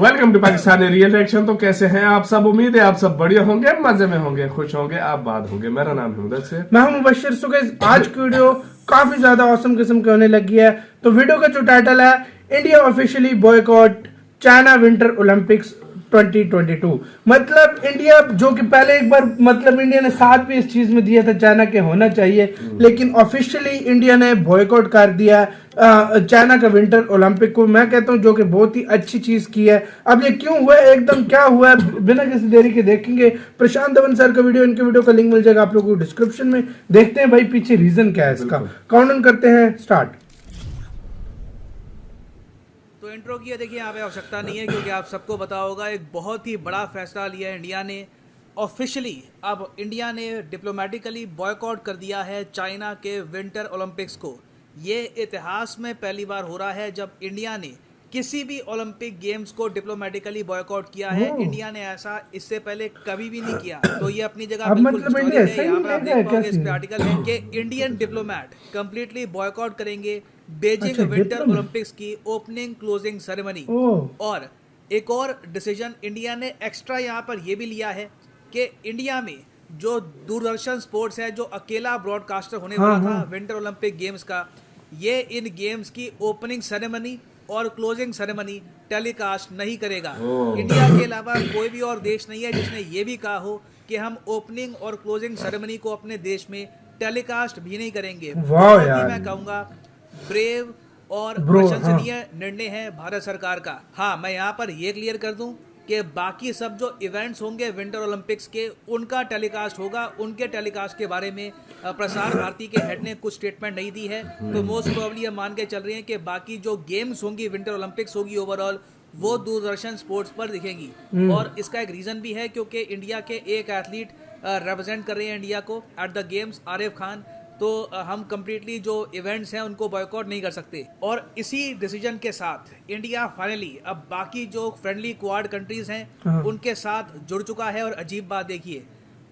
Welcome to Pakistani real reaction. तो कैसे हैं आप सब? उम्मीद है आप सब बढ़िया होंगे, मजे में होंगे, खुश होंगे, आबाद होंगे। मेरा नाम है उदय से, मैं हूं मुबशिर। सो गाइस, आज की वीडियो काफी ज्यादा औसम किस्म की होने लगी है। तो वीडियो का जो टाइटल है, India officially boycott China winter Olympics 2022। मतलब इंडिया, जो कि पहले एक बार मतलब इंडिया ने साथ भी इस चीज में दिया था चाइना के होना चाहिए, लेकिन ऑफिशियली इंडिया ने बॉयकॉट कर दिया चाइना का विंटर ओलंपिक को। मैं कहता हूं जो कि बहुत ही अच्छी चीज की है। अब ये क्यों हुआ है, एकदम क्या हुआ है, बिना किसी देरी के देखेंगे। प्रशांत धवन सर का वीडियो, इनके वीडियो का लिंक मिल जाएगा आप लोगों को डिस्क्रिप्शन में। देखते हैं भाई पीछे रीजन क्या है इसका। काउंट करते हैं, स्टार्ट। तो इंट्रो की देखिए यहाँ पे आवश्यकता नहीं है, क्योंकि आप सबको पता होगा एक बहुत ही बड़ा फैसला लिया है इंडिया ने। ऑफिशियली अब इंडिया ने डिप्लोमेटिकली बॉयकॉट कर दिया है चाइना के विंटर ओलंपिक्स को। ये इतिहास में पहली बार हो रहा है जब इंडिया ने किसी भी ओलंपिक गेम्स को डिप्लोमेटिकली बॉयकॉट किया है। इंडिया ने ऐसा इससे पहले कभी भी नहीं किया, तो ये अपनी जगह बिल्कुल मतलब हिस्टोरिक इंडिया है। ऐसा ही यहाँ पर आप नहीं है देख पाओगे क्या इस पे सीन? आर्टिकल है कि इंडियन डिप्लोमेट कंप्लीटली बॉयकॉट करेंगे बीजिंग अच्छा, विंटर डिप्लोमेट। ओलंपिक्स की ओपनिंग क्लोजिंग सेरेमनी। ओह। और एक और डिसीजन इंडिया ने एक्स्ट्रा यहाँ पर यह भी लिया है कि इंडिया में जो दूरदर्शन स्पोर्ट्स है, जो अकेला ब्रॉडकास्टर होने वाला था विंटर ओलंपिक गेम्स का, ये इन गेम्स की ओपनिंग सेरेमनी और क्लोजिंग सेरेमनी टेलीकास्ट नहीं करेगा। इंडिया के अलावा कोई भी और देश नहीं है जिसने ये भी कहा हो कि हम ओपनिंग और क्लोजिंग सेरेमनी को अपने देश में टेलीकास्ट भी नहीं करेंगे। बहुत ही मैं कहूँगा ब्रेव और प्रशंसनीय निर्णय है भारत सरकार का। हाँ, मैं यहाँ पर ये क्लियर कर दूं कि बाकी सब जो इवेंट्स होंगे विंटर ओलंपिक्स के, उनका टेलीकास्ट होगा। उनके टेलीकास्ट के बारे में प्रसार भारती के हेड ने कुछ स्टेटमेंट नहीं दी है, तो मोस्ट प्रोबेबली हम मान के चल रहे हैं कि बाकी जो गेम्स होंगी, विंटर ओलंपिक्स होगी ओवरऑल, वो दूरदर्शन स्पोर्ट्स पर दिखेंगी। और इसका एक रीज़न भी है क्योंकि इंडिया के एक एथलीट रिप्रेजेंट कर रहे हैं इंडिया को at the games, Arif Khan. तो हम कम्प्लीटली जो इवेंट्स हैं उनको बॉयकॉट नहीं कर सकते। और इसी डिसीजन के साथ इंडिया फाइनली अब बाकी जो फ्रेंडली क्वाड कंट्रीज हैं उनके साथ जुड़ चुका है। और अजीब बात देखिए,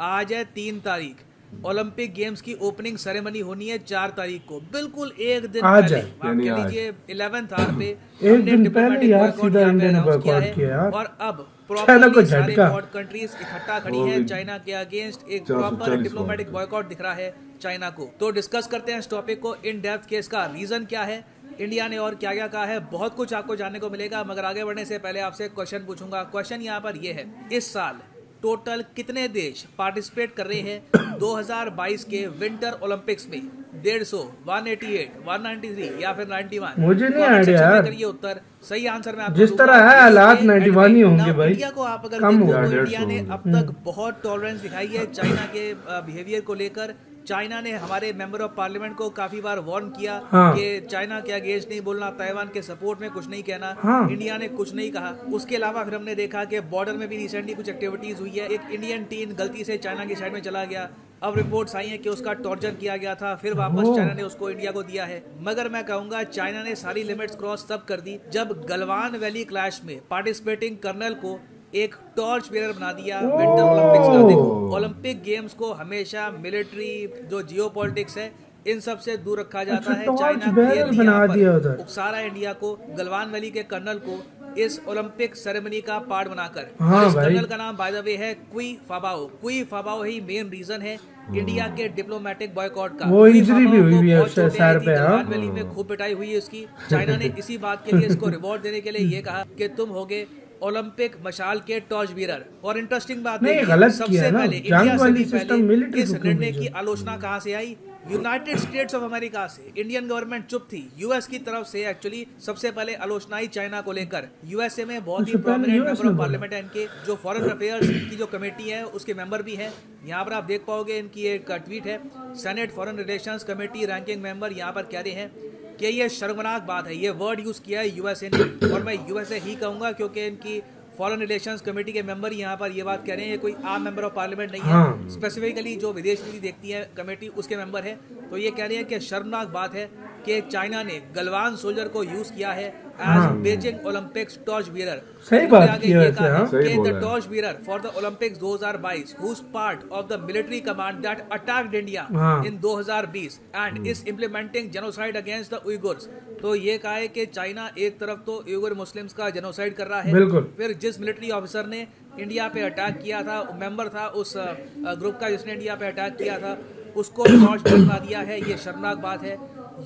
आज है 3 तारीख, ओलंपिक गेम्स की ओपनिंग सेरेमनी होनी है 4 तारीख को, बिल्कुल एक दिन पहले। आप कह लीजिए 11th आवर पे एक दिन पहले यार सीधा इंडिया ने बॉयकॉट किया यार। और अब चाइना को प्रॉपर्ली सारे झटका। क्वाड कंट्रीज इकट्ठा खड़ी हैं चाइना के अगेंस्ट। एक प्रॉपर डिप्लोमेटिक बॉयकॉट दिख रहा है चाइना को। तो डिस्कस करते हैं इस टॉपिक को इन डेप्थ के, इसका रीजन क्या है, इंडिया ने और क्या क्या कहा है। बहुत कुछ आपको जानने को मिलेगा, मगर आगे बढ़ने से पहले आपसे क्वेश्चन पूछूंगा। क्वेश्चन यहाँ पर ये है, इस साल टोटल कितने देश पार्टिसिपेट कर रहे हैं 2022 के विंटर ओलंपिक्स में? 150, 188, 193 या फिर 91? मुझे नहीं आइडिया यार। करिए उत्तर। सही आंसर में आपको जिस तरह है हालात 91 ही होंगे भाई। इंडिया को आप अगर कम देखो होगा, तो इंडिया ने अब तक बहुत टॉलरेंस दिखाई है चाइना के बिहेवियर को लेकर। चाइना ने हमारे मेंबर ऑफ पार्लियामेंट को काफी बार वार्न किया कि चाइना के अगेंस्ट नहीं बोलना, ताइवान के सपोर्ट में कुछ नहीं कहना। इंडिया ने कुछ नहीं कहा। उसके अलावा फिर हमने देखा कि बॉर्डर में भी रिसेंटली कुछ एक्टिविटीज हुई है। एक इंडियन टीम गलती से चाइना की साइड में चला गया। अब रिपोर्ट्स आई हैं कि उसका टॉर्चर किया गया था, फिर वापस चाइना ने उसको इंडिया को दिया है। मगर मैं कहूंगा चाइना ने सारी लिमिट्स क्रॉस तब कर दी जब गलवान वैली क्लैश में पार्टिसिपेटिंग कर्नल को एक टॉर्च बेरर बना दिया विंटर ओलंपिक्स का। देखो, ओलंपिक गेम्स को हमेशा मिलिट्री, जो जियोपॉलिटिक्स है, इन सब से दूर रखा जाता है। चाइना क्लियरली उकसा रहा है इंडिया को, गलवान वैली के कर्नल को इस ओलंपिक सेरेमनी का पार्ट बनाकर। इस कर्नल का नाम बाय द वे है क्वी फाबाओ। क्वी फाबाओ ही मेन रीजन है इंडिया के डिप्लोमेटिक बॉयकॉट का। वो इंजरी भी हुई है सर पे। गलवान वैली में खूब पिटाई हुई है उसकी। चाइना ने इसी बात के लिए इसको रिवॉर्ड देने के लिए ये कहा कि तुम होगे ओलंपिक मशाल के टॉर्च बीरर। और इंटरेस्टिंग बात है, सबसे पहले इंडिया से भी पहले इस निर्णय की आलोचना कहां से आई? यूनाइटेड स्टेट्स ऑफ अमेरिका से। इंडियन गवर्नमेंट चुप थी। यूएस की तरफ से एक्चुअली सबसे पहले आलोचना आई चाइना को लेकर। यूएसए में बहुत ही प्रोमिनेंट मेंबर ऑफ पार्लियामेंट है इनके, जो फॉरेन अफेयर्स की जो कमेटी है उसके मेंबर भी हैं। यहाँ पर आप देख पाओगे इनकी एक ट्वीट है, senate foreign relations committee ranking member यहाँ पर कह रहे हैं कि ये शर्मनाक बात है। ये वर्ड यूज किया है यूएसए ने, और मैं यूएसए ही कहूंगा क्योंकि इनकी फॉरेन रिलेशंस कमेटी के मेंबर यहाँ पर ये बात कह रहे हैं। ये कोई आम मेंबर ऑफ पार्लियामेंट नहीं है, स्पेसिफिकली जो विदेश नीति देखती है कमेटी उसके मेंबर है। तो ये कह रहे हैं कि शर्मनाक बात है कि चाइना ने गलवान सोल्जर को यूज किया है as Beijing Olympics torch bearer. सही बात की वैसे, हाँ। सही बोला द है। Torch bearer for the Olympics 2022 who's part of the military command that attacked India हाँ। in 2020 and is implementing genocide against the Uyghurs। तो ये कहा है कि चाइना एक तरफ तो उइगर मुस्लिम्स का जेनोसाइड कर रहा है, बिल्कुल। फिर जिस मिलिट्री ऑफिसर ने इंडिया पे अटैक किया था, मेंबर था उस ग्रुप का जिसने इंडिया पे अटैक किया था, उसको टॉर्च बना दिया है। ये शर्मनाक बात है।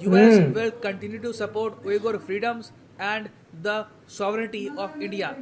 US will continue to support Uyghur freedoms and the sovereignty of India,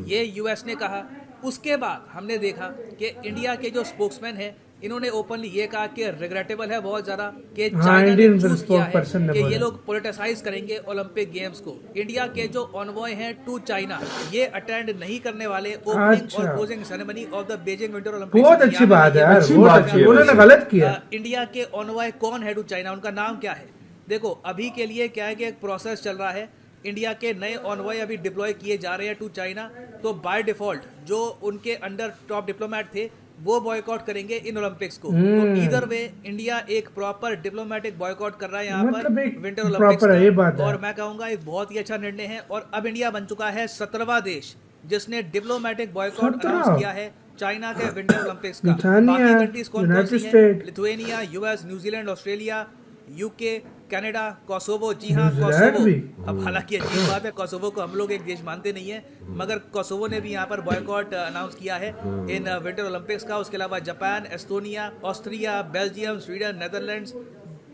ये यूएस ने कहा। उसके बाद हमने देखा कि इंडिया के जो स्पोक्समैन है इन्होंने ओपनली ये कहा कि रिग्रेटेबल है बहुत ज्यादा कि चाइना ने चूज किया है कि ये लोग पोलिटिसाइज करेंगे ओलंपिक गेम्स को। इंडिया के जो ऑनवॉय हैं टू चाइना ये अटेंड नहीं करने वाले ओपनिंग और closing ceremony of the Beijing winter Olympics. बहुत अच्छी बात है यार, अच्छी बहुत बात अच्छी, की है उन्होंने वैसे। गलत किया। इंडिया के ऑनवॉय कौन है टू चाइना, उनका नाम क्या है? देखो अभी के लिए क्या है कि एक प्रोसेस चल रहा है, इंडिया के नए ऑनवॉय अभी डिप्लॉय किए जा रहे हैं टू चाइना, तो बाय डिफॉल्ट जो उनके अंडर टॉप डिप्लोमेट थे वो बॉयकॉट करेंगे इन ओलंपिक्स को। तो इधर वे इंडिया एक प्रॉपर डिप्लोमेटिक बॉयकॉट कर रहा है यहाँ मतलब पर एक विंटर ओलंपिक्स proper है, ये बात का। है। और मैं कहूंगा एक बहुत ही अच्छा निर्णय है। और अब इंडिया बन चुका है 17वां देश जिसने डिप्लोमेटिक बॉयकॉट 17? अनाउंस किया है चाइना के विंटर ओलंपिक्स का। ब्रिटानिया, बाकी कंट्रीज कौन कौन यूनाइटेड सी हैं? State. Lithuania, US, New Zealand, Australia, UK, Canada, Kosovo. जी हाँ, न्यूजीलैंड कोसोवो। भी। अब हालांकि अजीब बात है, कोसोवो को हम लोग एक देश मानते नहीं है, मगर कोसोवो ने भी यहाँ पर बॉयकॉट अनाउंस किया है इन विंटर ओलंपिक्स का। उसके अलावा Japan, Estonia, Austria, Belgium, Sweden, Netherlands,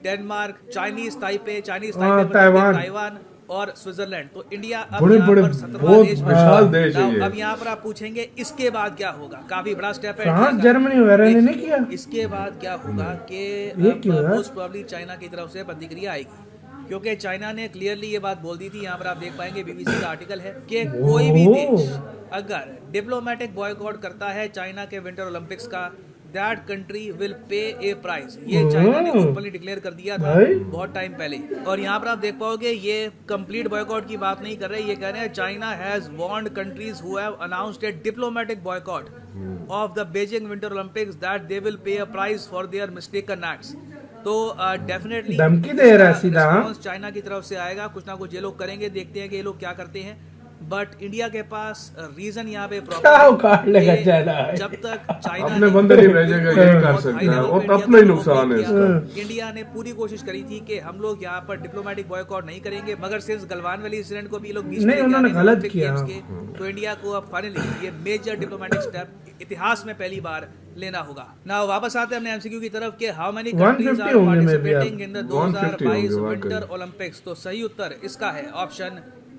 Denmark, Chinese Taipei Taiwan और स्विट्जरलैंड। तो इंडिया अब बड़े यहाँ बड़े पर 17वां बहुत देश विशाल देश है Now, ये। अब यहाँ पर आप पूछेंगे इसके बाद क्या होगा, काफी बड़ा स्टेप है फ्रांस, इंडिया का। जर्मनी वगैरह ने नहीं किया। इसके बाद क्या होगा कि ये क्यों है? मोस्ट प्रोबेबली चाइना की तरफ से प्रतिक्रिया आएगी, क्योंकि चाइना ने क्लियरली ये बात बोल दी थी। यहाँ पर आप देख पाएंगे बीबीसी का आर्टिकल है कि कोई भी देश अगर डिप्लोमेटिक बॉयकॉट करता है चाइना के विंटर ओलंपिक्स का, that country will pay A price. ये चाइना ने ओपनली डिक्लेयर कर दिया था भाई। बहुत टाइम पहले। और यहाँ पर आप देख पाओगे ये कंप्लीट बॉयकॉट की बात नहीं कर रहे, ये कह रहे हैं China has warned countries who have announced a diplomatic boycott of the Beijing winter Olympics that they will pay a price for their mistaken acts. तो डेफिनेटली धमकी दे रहा है सीधा। चाइना की तरफ से आएगा, कुछ ना कुछ ये लोग करेंगे, देखते हैं कि ये लोग क्या करते हैं। बट इंडिया के पास रीजन यहाँ पे क्या प्रॉपर उखाड़ लेगा चाइना? जब तक चाइना अपने बंदे नहीं भेजेगा, यही कर बहुत सकता high है, level और पे अपना ही इंडिया को नुकसान है block इसका। किया। इंडिया ने पूरी कोशिश करी थी कि हम लोग यहाँ पर डिप्लोमेटिक बॉयकॉट नहीं करेंगे, मगर सिंस गलवान वैली इंसिडेंट को भी ये लोग बीच में नहीं, लेके उन्होंने आ रहे थे गलत ओलंपिक किया। गेम्स के, तो इंडिया को अब फाइनली ये मेजर डिप्लोमेटिक स्टेप इतिहास में पहली बार लेना होगा। ना वापस आते हैं अपने एमसीक्यू की तरफ कि हाउ मेनी कंट्रीज 150 आर होंगे may be participating in the 150 होंगे 2022 वाकई। Winter Olympics. तो सही उत्तर इसका है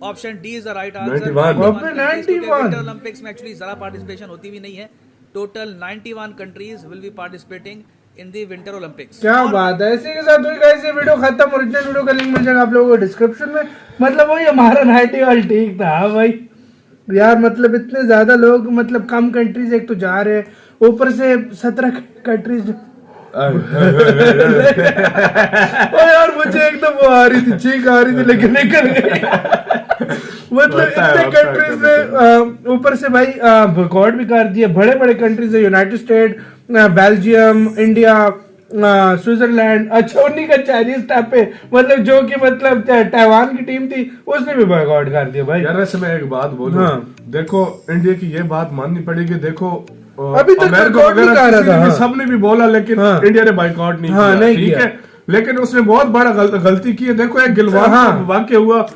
option D is the right 91 answer. 91 winter Olympics में एक्चुअली ज्यादा पार्टिसिपेशन होती भी नहीं है। Total 91 countries will be participating in the winter Olympics. क्या बात है। इसी के साथ हुई गाइस ये वीडियो खत्म। ओरिजिनल वीडियो का लिंक मिल जाएगा आप लोगों को डिस्क्रिप्शन में। मतलब वही हमारा 91 ठीक था। हाँ भाई यार, मतलब इतने ज्यादा लोग, मतलब कम कंट्रीज एक तो जा रहे हैं, ऊपर से 17 कंट्रीज। यार मुझे एकदम वो आ रही थी, चीख आ रही थी, लेकिन निकल गई। मतलब इतने कंट्रीज ने ऊपर से भाई बॉयकॉट भी कर दिए। बड़े बड़े कंट्रीज है, United state, Belgium, India, Switzerland. अच्छा उन्हीं का चाइनीज टापे, मतलब जो कि मतलब ताइवान की टीम थी उसने भी बॉयकॉट कर दिया भाई। यार ऐसे मैं एक बात बोलूं, हाँ। देखो इंडिया की ये बात माननी पड़ेगी। देखो अभी तक अमेरिका boycott नहीं वगैरह कर रहा किसी ने था, भी, हाँ। सबने भी बोला, लेकिन हाँ। इंडिया ने बाइकआउट नहीं हाँ, किया, नहीं ठीक किया। है। लेकिन उसने बहुत बड़ा गलती की है। देखो एक गिलवान हाँ। का वाक्य हुआ,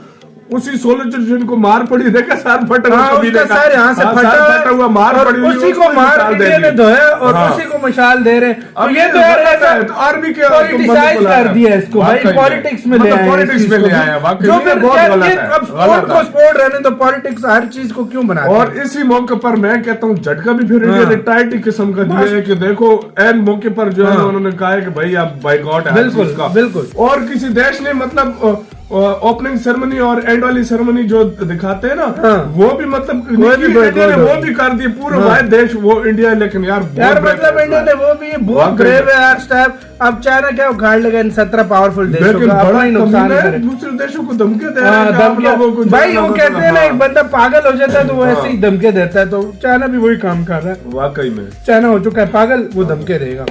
उसी 16 जिनको मार पड़ी, देखा साथ फटा हुआ हाँ, कबीले उसका का। सर यहाँ से हाँ, फटा साथ फटा हुआ मार और पड़ी हुई, उसी को उसको मार निकाल इंडिया ने देंगे। धोया और हाँ। उसी को मशाल दे रहे। तो अब ये ये तो यार गलत ऐसा है, तो आर्मी के पॉलिटिसाइज कर दिया इसको भाई, पॉलिटिक्स में ले आए। पॉलिटिक्स में ले आया, वाकई जो ये फिर बहुत यार गलत ये है, अब स्पोर्ट गलत को है। स्पोर्ट रहने तो पॉलिटिक्स हर चीज को क्यों बनाते हैं? और इसी मौके पर मैं कहता हूँ झटका भी फिर इंडिया हाँ। ने टाइट किस्म का दिया है कि देखो एन मौके पर जो है हाँ। उन्होंने कहा है कि भाई आप बाइकआउट है हर बिल्कुल, चीज का। बिल्कुल। और किसी देश ने मतलब ओपनिंग सेरेमनी और एंड वाली सेरेमनी जो दिखाते हैं ना, हाँ। वो भी मतलब भी इंडिया ने boycott वो भी कर दिए। पूरा हाँ। वाहिद देश वो इंडिया है, लेकिन यार बहुत यार brave मतलब फैसला इंडिया है। ने वो भी बहुत वाकई ब्रेव में। है यार स्टेप। अब चाइना क्या उखाड़ लेगा इन 17 पावरफुल देशों लेकिन का, अपना बड़ा ही नुकसान कमीना है, करे। दूसरे देशों को धमकी दे रहा हाँ, है कि आप धमकियाँ। लोगों को भाई जो वो है कहते हैं ना, हाँ। एक बंदा पागल हो जाता है तो वो ऐसे ही धमके देता है। तो चाइना भी वही काम कर रहा है। वाकई में चाइना हो चुका है पागल, वो धमके देगा।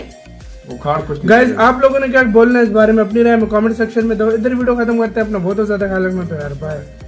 उखाड़ कुछ नहीं गाइस करेगा। आप लोगों ने क्या बोलना है इस बारे में, अपनी राय में कमेंट सेक्शन में दो। इधर वीडियो खत्म करते हैं, अपना बहुत ज्यादा ख्याल रखना, तो यार बाय।